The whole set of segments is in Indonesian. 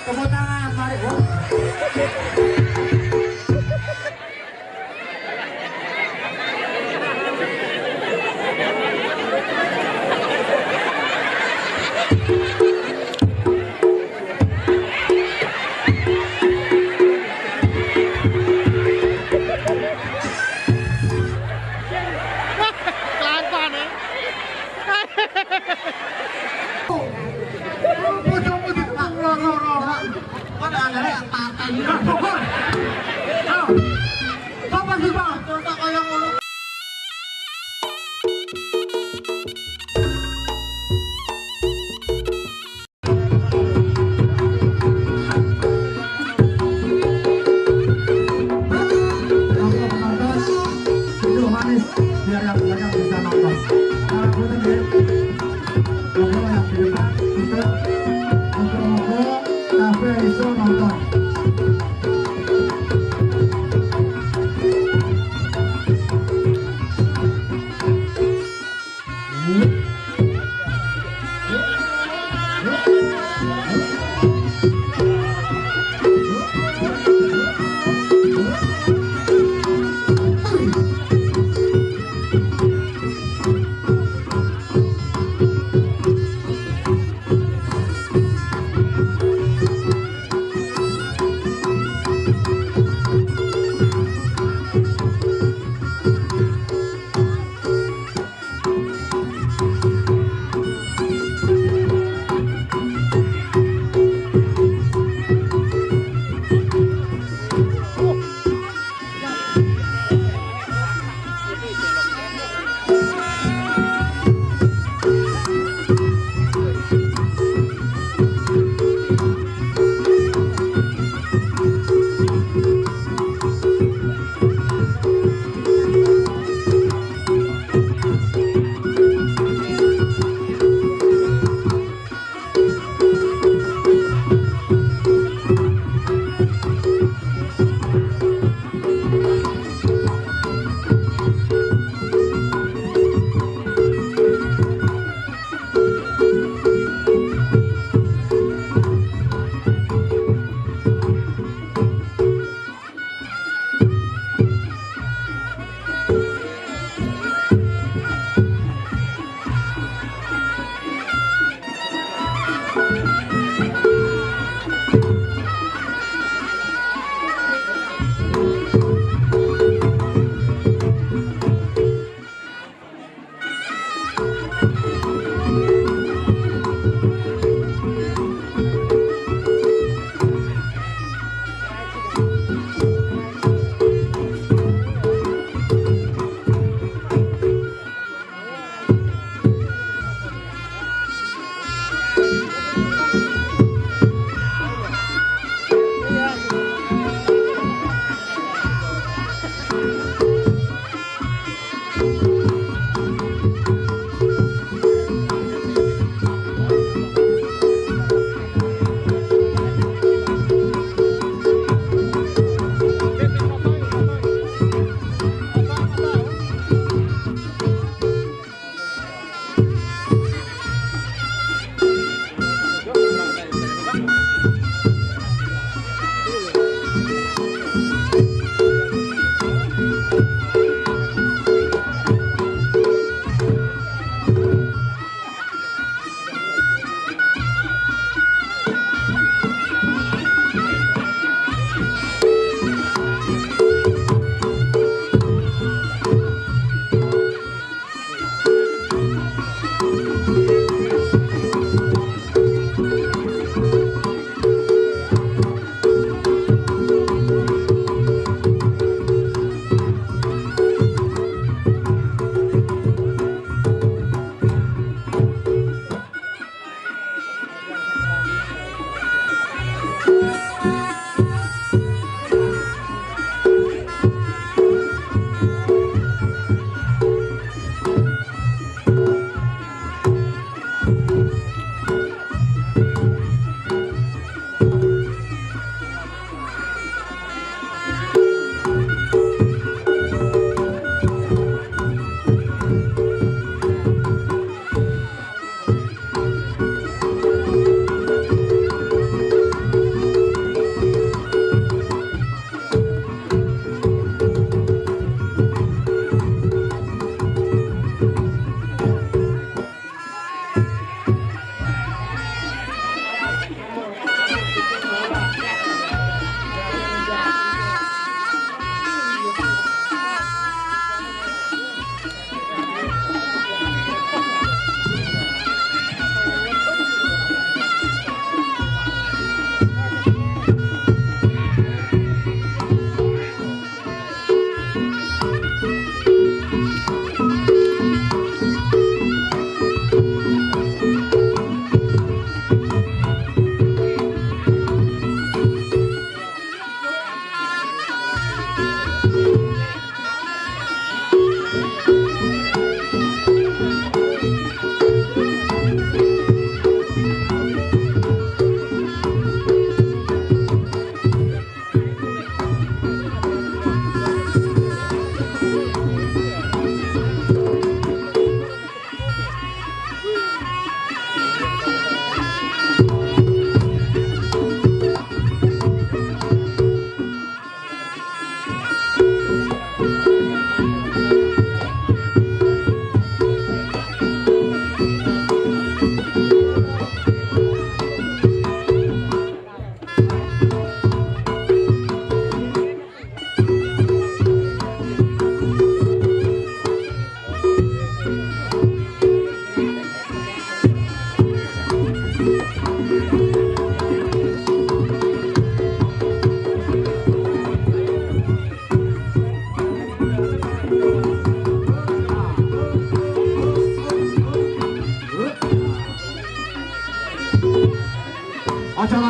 Tepuk tangan, mari. Biar yang belakang bisa nonton. Logo yang di depan untuk logo kafe iso nonton.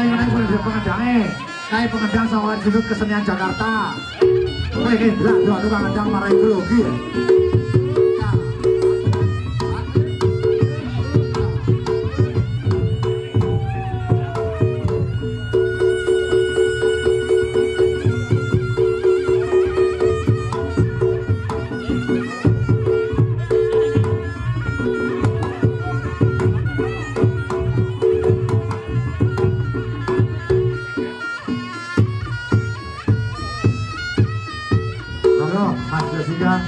yang naik boleh pengendangnya. Kayak pengendang sama Institut Kesenian Jakarta. Kowe iki ndelok doa pengendang marang ekologi. Mas Jessica.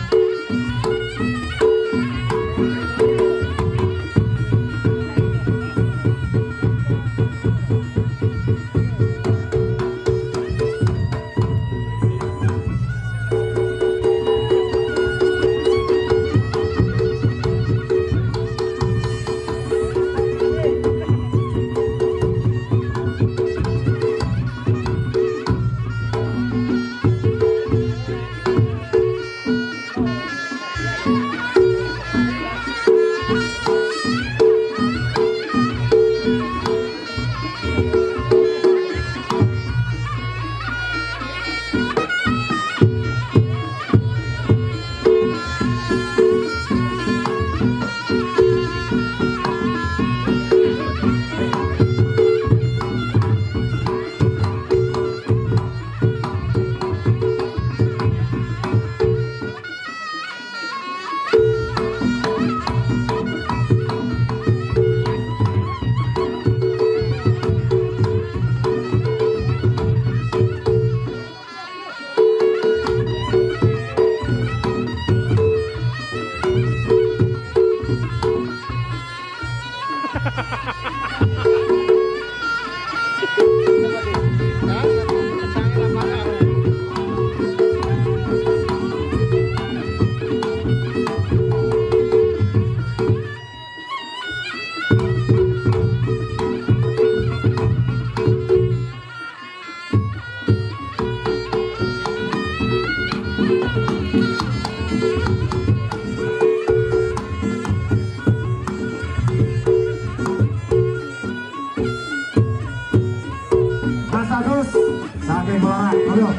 Saking Borat, ayo.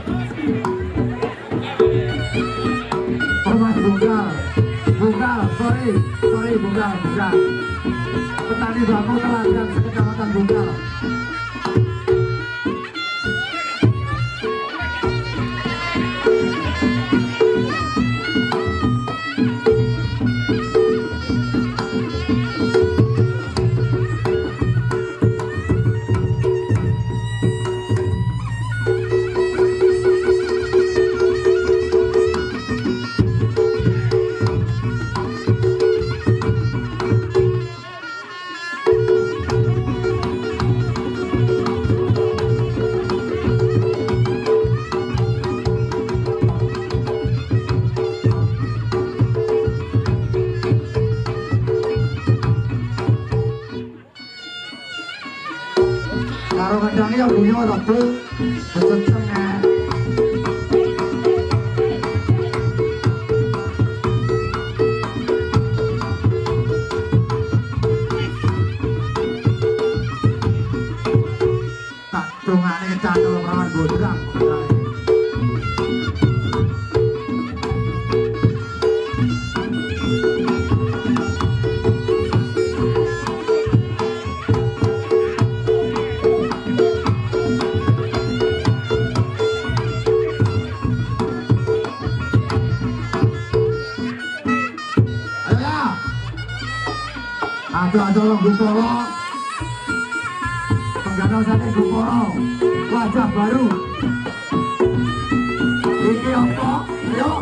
Ormas Bunggal, sorry Bunggal. Petani bambu teladan sekecamatan Bunggal. Karo kendangnya bunyi waktu becet-becetnya. Tak dongane kecandel perawan bodrang. Ada Guporo, penggandang sate Guporo, wajah baru. Iki apa? Ayo.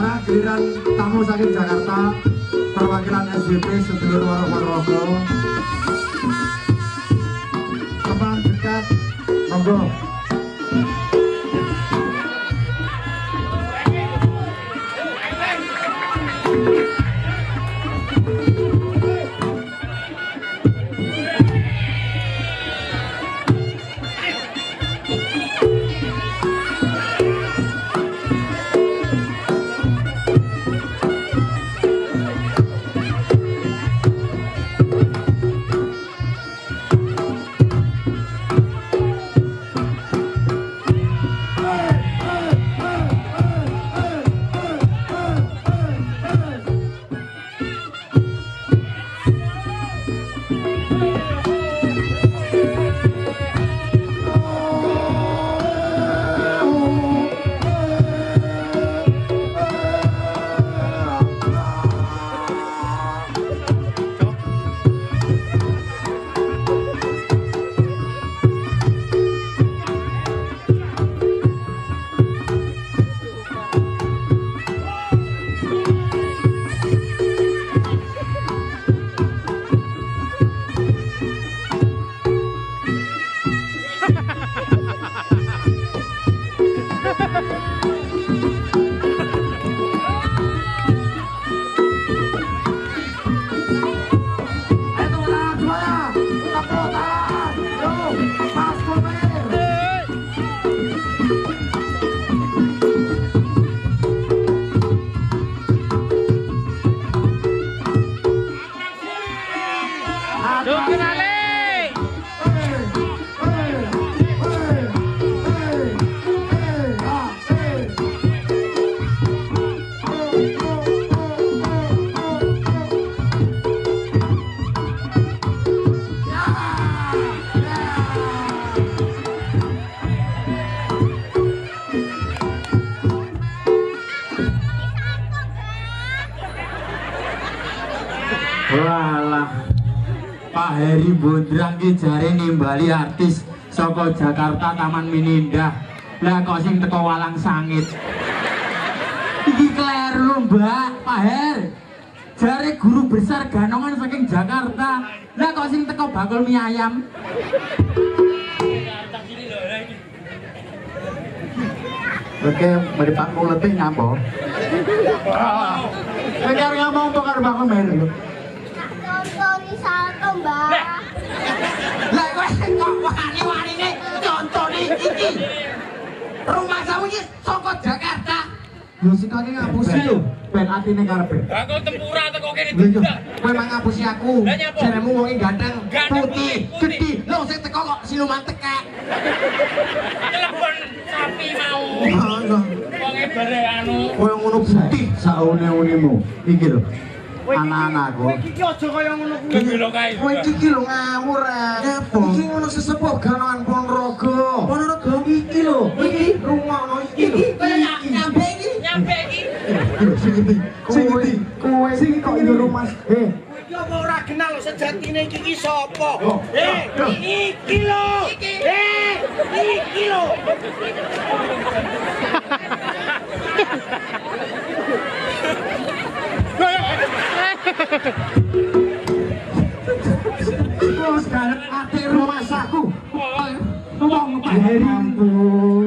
Sekarang giliran tamu saking Jakarta, perwakilan SJP sedulur Ponorogo. Teman dekat, monggo. Walah, Pak Heri Bondrang ki jare nimbali artis saka Jakarta Taman Mini Indah. Lah kok sing teko Walang Sangit. Iki kleru lho, Mbak. Pak Her. Jare guru besar ganongan saking Jakarta. Lah kok sing teko bakul mie ayam. Oke, mari Pak Muleting nyampo. Pengen ngomong tuh karo bakul mer. Contohnya satu mbak. Lah kowe kok wani-wanine contone iki. Rumah sawu iki saka Jakarta. Yo sing kake ngapusi lho, ben atine karepe. Aku tempura teko kene Lho yo, tidak. kowe mang ngapusi aku. Lah nyapa? Jaremu wong ganteng, Ganteng putih, putih. gedhi. Lho sing teko kok siluman tekek. Telepon sapi mau. Ngono. Wonge bare anu. Kowe ngono putih saune-unemu. Iki lho. Anak-anakku. Iki aja kaya ngono kuwi. Iki lho kae. Kowe iki lho ngawur ah. Iki ngono sesepuh ganongan Ponorogo. Ponorogo iki lho. Iki rumono iki lho. Nyampe iki. Nyampe iki. Sing iki. Sing iki. Kowe sing kok nyuruh Mas. Iki apa ora kenal sejatine iki sapa? Oh. Iki lho. Iki lho. Bos garep ati rumah saku. Wong Pak Heri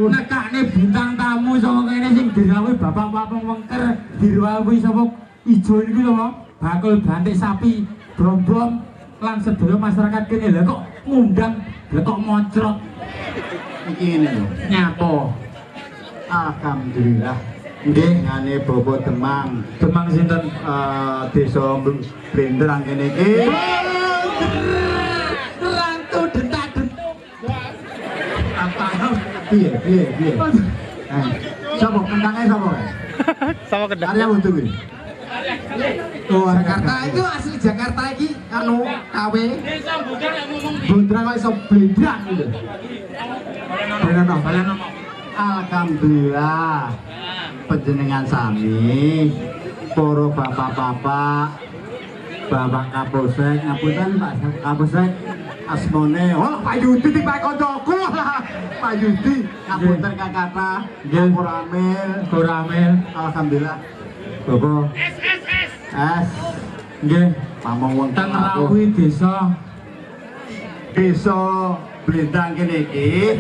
nekane bintang tamu saka kene sing dirawuhi bapak-bapak wengker dirawuhi sapa ijo niku lho bakul bantik sapi brombong lan sedaya masyarakat kene lha kok ngundang lha kok moncrot Iki ngene lho. nyapa Alhamdulillah. nggih Ngane Bobo Demang. demang sinten Desa Blenderang kene iki. rantu dentak Apa? Piye? Sapa kentangnya sapa? Sama kedang. Arya Wudu kuwi. Oh, Jakarta itu asli Jakarta iki anu KW Desa bukan yang ngomong Bondrang kok iso blendrang gitu. Blendrang. Alhamdulillah. Panjenengan sami para bapak-bapak Bapak Kapolsek, ngapunten Pak Kapolsek, asmone, oh Pak Yudi iki Pak koncoku lah. Pak Yudi, ngapunten Kakata, Nggih. Kuramil, Goramel alhamdulillah Bapak S. es Nggih, pamong wonten teng Rawi desa desa Blendang kene iki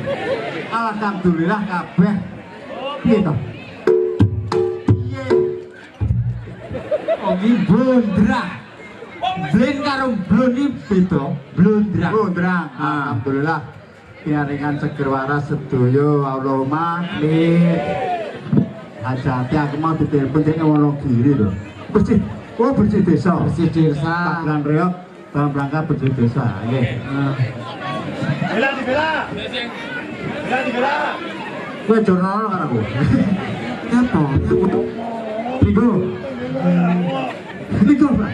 alhamdulillah kabeh piye to piye oh iki blondrang. Blend karo blon iki beda, blondrang. Blondrang alhamdulillah piaringan seger waras sedaya Allahumma amin. Hajati aku mau ditelepon dene Wonogiri lho. Bersih desa. Bersih desa. Panggilan reok dalam rangka bersih desa. Nggih. Dibela. Kowe jurnal karo aku. Apa? Niku. Niku, Pak.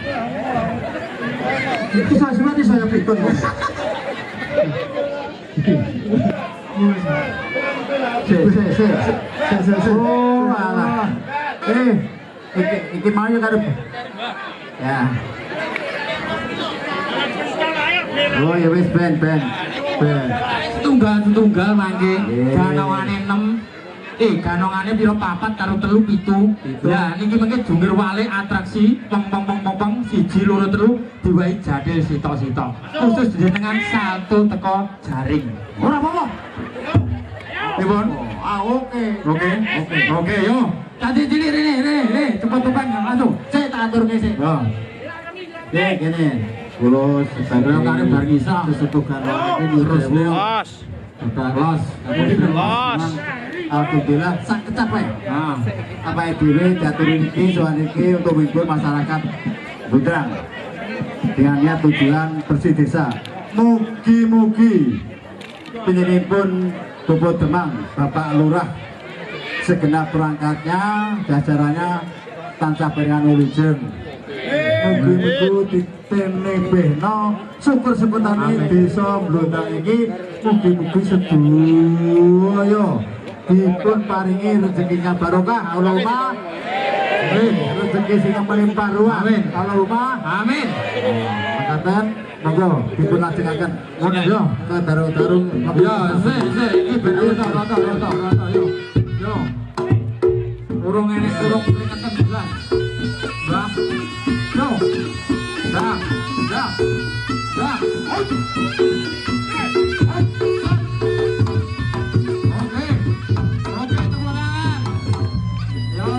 Itu saya pikir. Oh, alah. Iki mau ya karo. Ya. Oh, ya wis ben. Setunggal mangke. Nggih. Ganongane 6. Ganongane pira 4 karo 3 7. Ya, niki mengke jungkir walik atraksi pong 1 2 3 diwahi jadil sita-sita. Khusus jenengan salto teko jaring. Ora apa-apa. Pripun? Oke, yo. Tadi cilik rene, cepet langsung. Saya tak aturke sik. Ya. Nggih, kene. Kula Sedaya kare bar ngisah. sesetukan iki terus Los. Los. Los. alhamdulillah sak kecapai. Apa dhewe diaturin iki soal iki untuk menghibur masyarakat Bundrang dengan niat tujuan bersih desa. Mugi-mugi penyelipun Bobo Demang Bapak Lurah segenap perangkatnya jajarannya tansah beringan wilujeng. Mugi-mugi ditemebehno syukur sepetane desa Blondang iki mugi-mugi sedaya dipun paringi rezekinya barokah Allahumma amin. Rezeki sing melimpah ruah Allahumma Amin. makaten monggo dipun lajengaken yo ke darung-darung Yo, iki ben rata yo. Yo. Urung peringatan bulan. Bang. Yo. Dah. Oke, tepuk tangan. Yo.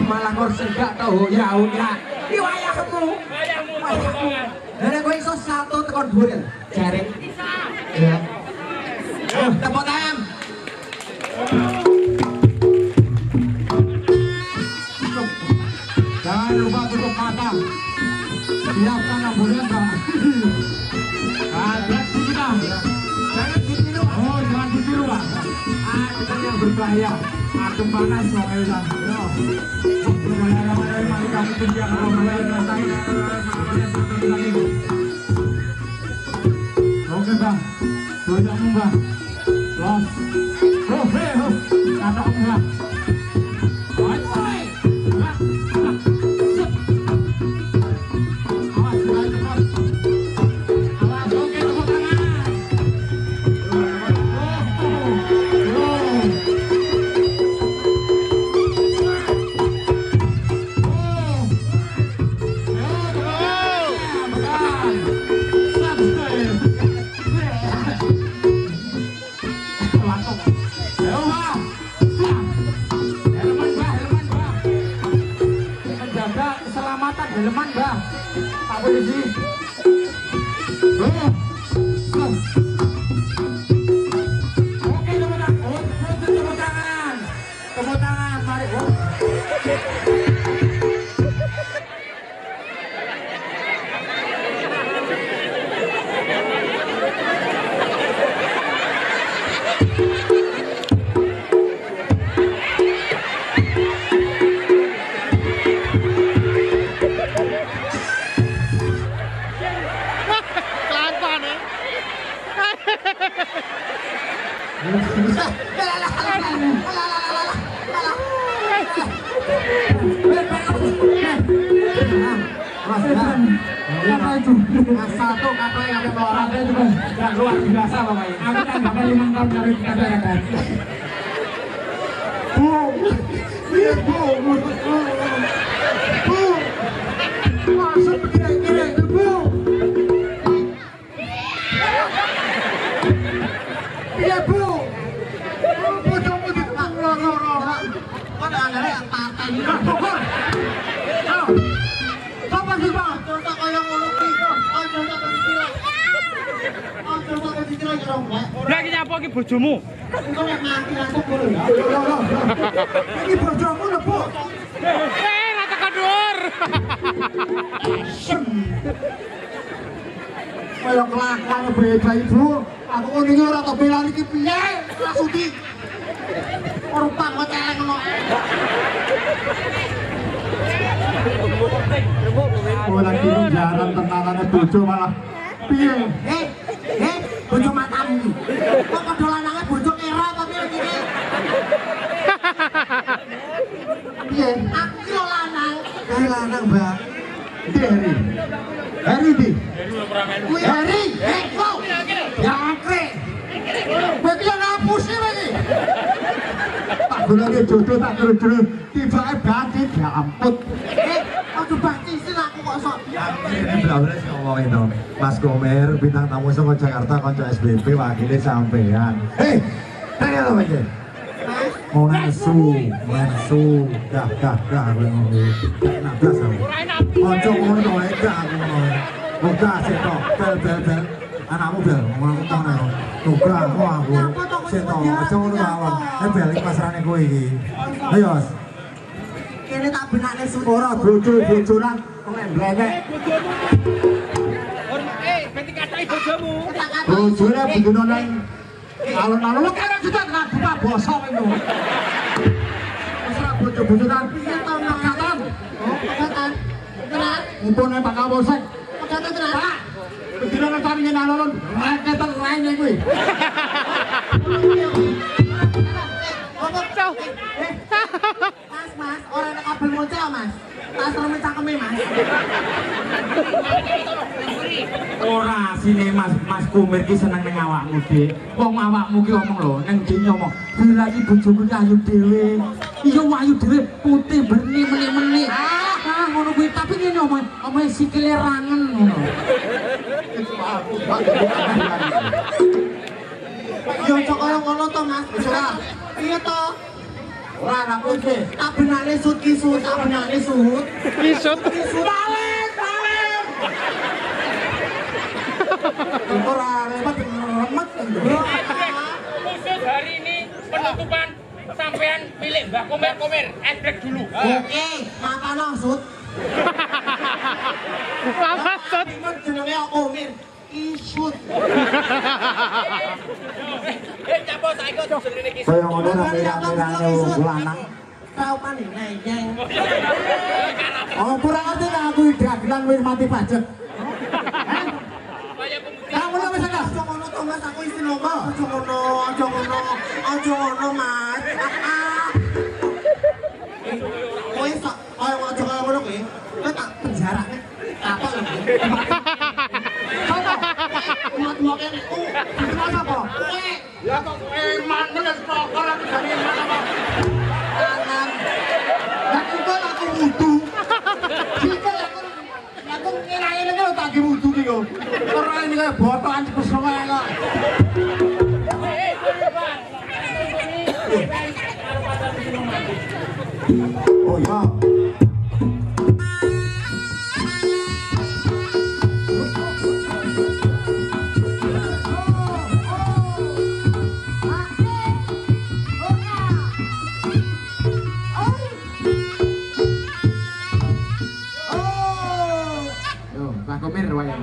malah kursi gak tau ya udah. Iki wayahmu. Wayahmu. Lah kowe iso salto tekan dhuwur ya. Jare. Ya. Tepuk tangan. Jangan lupa tutup mata. Siapkan ambulans. Atraksi kita. Jangan ditiru. Oh, jangan ditiru, Pak. Kita yang berbahaya. Adem panas soalnya. Yo. Mari kamu kerja kalau mulai rasain. Oke, Bang. Dojamu, Bang. Los. Oh, hei, oh. Katamu, Bang. Oi. Helman, Bang. Pak Polisi. Oke, tepuk tangan. Tepuk tangan, mari. Satu kata yang ada orang itu nggak luar biasa Bapak ini. Aku kan bakal 5 tahun dari kata kan. Masuk kira-kira Bu. Iya Bu. Bojomu di loro-loro. Kok angare partai iki. Apa sih Bang? Contoh kaya ngono ki. Lah iki nyapa iki bojomu? Ini bojomu lho, Bu. Ra tekan dhuwur. Kaya kelakuan beda Ibu. Aku ngene iki ora tak belan iki piye? Rasudi. Rupa kok celeng ngono. Oh lagi jaran tentangannya bojo malah piye? Bojo matamu. Kok padha lanange bojo kira apa piye iki? Piye? Aku yo lanang. Lanang, Mbak. Ndi Heri? Heri ndi? Heri. Kok. Ya angkre. Berarti yang ngapusi lagi. Tak boleh jodoh tak terus-terus tibake bati diamput. Aku bati sih aku kok sok. Ini bener-bener sih ngomongin dong. Mas Komer bintang tamu saka Jakarta kanca SBP wakile sampean. Hei, tanya apa aja? Mau nasu, dah, aku ngomong. Nablas aku. Ojo ngono to wae gak aku ngomong. Buka seto, bel. Anakmu bel, ngomong ngono. Buka aku. Seto, aja ngono awak. Bel iki pasrane kowe iki. Ayo, Mas. Kene tak benakne ora bojo-bojonan kok mblengek. Ganti kathaki bojomu. Bojone budono nang alun-alun lu kan juta tenan buka bosok itu. Wis ora bojo-bojonan piye to pegatan? Oh, pegatan. Tenan. Mumpune Pak Kapolsek. Pegatan tenan. Pak. Bedino nang kami alun-alun, raketan lainnya kuwi. Mas, orang ada kabel moncel Mas. Tak serem cangkeme Mas. Ora sini Mas Kumir ki seneng ning awakmu, Dik. Wong awakmu ki omong lho, ning ndi ngomong, "Bila iki bojoku ki ayu dhewe." Iya ayu dhewe, putih berni meni-meni. Ngono kuwi tapi ngene omong sikile rangen ngono. Yo cok kaya ngono to Mas. Ora. Piye to? Ora ana kunci. Tak benane sut kisut, tak benane suhut. Kisut. Balik. Ora lemet. Khusus hari ini penutupan sampean milik Mbah Komer. Esbrek dulu. Oke, makane sut. Apa sut? Jenenge Omir. Isut. Capo saiki kok jenenge kisut. Kaya ngono rame-rame wong lanang. Tau kan neyeng. Oh, kurang ngerti nek aku dagelan wis mati pajak. Kamu ngono wis enggak? Aja ngono to Mas, aku isi lomba. Aja ngono Mas. Kowe sok kaya aja kaya ngono kowe. Kowe tak penjara nek. Apa lho? Mat kene. Gimana apa? Kowe. Ya kok eman menes pokok aku jane eman apa? Tangan. Lah kok aku wudu. Kita aku kira-kira lho tak wudu ki kok. Ora ini kaya botokan cepet kok. Oh ya. Komir wayang.